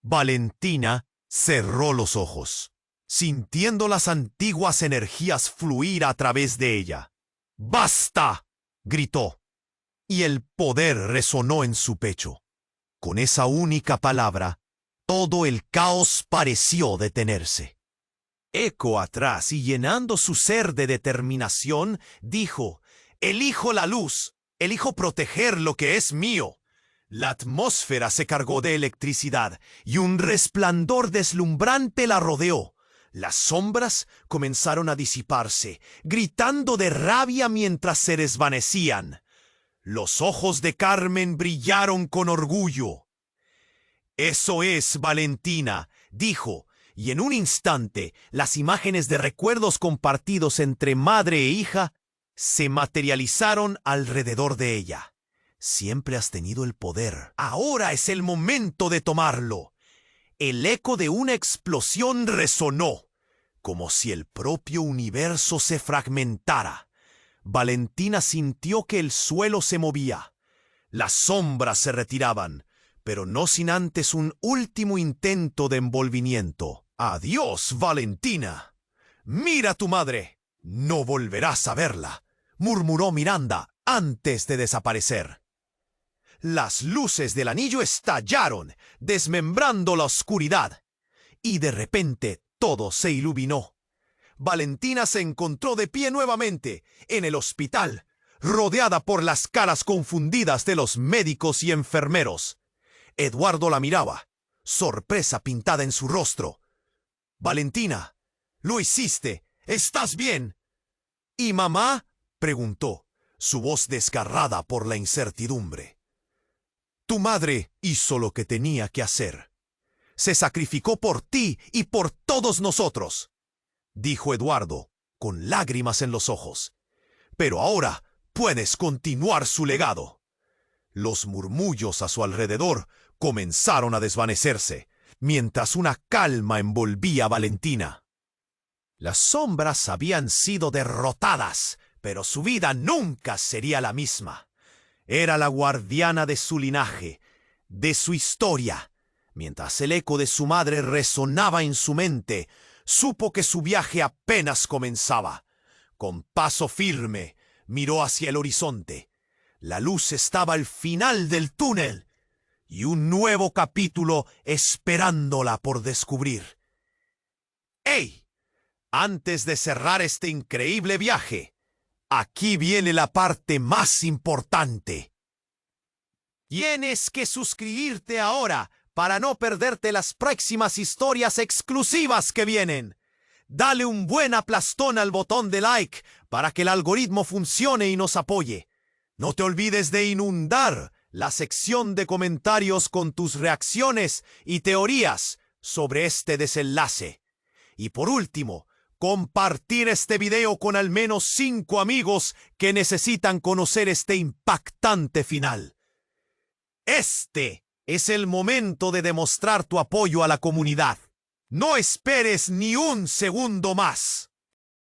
Valentina cerró los ojos, sintiendo las antiguas energías fluir a través de ella. ¡Basta!, gritó, y el poder resonó en su pecho. Con esa única palabra, todo el caos pareció detenerse. Eco atrás y llenando su ser de determinación, dijo: «Elijo la luz, elijo proteger lo que es mío». La atmósfera se cargó de electricidad y un resplandor deslumbrante la rodeó. Las sombras comenzaron a disiparse, gritando de rabia mientras se desvanecían. Los ojos de Carmen brillaron con orgullo. «Eso es, Valentina», dijo, y en un instante las imágenes de recuerdos compartidos entre madre e hija se materializaron alrededor de ella. «Siempre has tenido el poder. Ahora es el momento de tomarlo». El eco de una explosión resonó, como si el propio universo se fragmentara. Valentina sintió que el suelo se movía. Las sombras se retiraban, pero no sin antes un último intento de envolvimiento. «Adiós, Valentina. Mira a tu madre. No volverás a verla», murmuró Miranda antes de desaparecer. Las luces del anillo estallaron, desmembrando la oscuridad, y de repente todo se iluminó. Valentina se encontró de pie nuevamente en el hospital, rodeada por las caras confundidas de los médicos y enfermeros. Eduardo la miraba, sorpresa pintada en su rostro. «Valentina, lo hiciste. ¿Estás bien?» «¿Y mamá?», preguntó, su voz desgarrada por la incertidumbre. «Tu madre hizo lo que tenía que hacer. Se sacrificó por ti y por todos nosotros», dijo Eduardo, con lágrimas en los ojos. «Pero ahora puedes continuar su legado». Los murmullos a su alrededor comenzaron a desvanecerse, mientras una calma envolvía a Valentina. Las sombras habían sido derrotadas, pero su vida nunca sería la misma. Era la guardiana de su linaje, de su historia. Mientras el eco de su madre resonaba en su mente, supo que su viaje apenas comenzaba. Con paso firme, miró hacia el horizonte. La luz estaba al final del túnel, y un nuevo capítulo esperándola por descubrir. ¡Ey! Antes de cerrar este increíble viaje, aquí viene la parte más importante. Tienes que suscribirte ahora para no perderte las próximas historias exclusivas que vienen. Dale un buen aplastón al botón de like para que el algoritmo funcione y nos apoye. No te olvides de inundar la sección de comentarios con tus reacciones y teorías sobre este desenlace. Y por último, compartir este video con al menos 5 amigos que necesitan conocer este impactante final. Este es el momento de demostrar tu apoyo a la comunidad. No esperes ni un segundo más.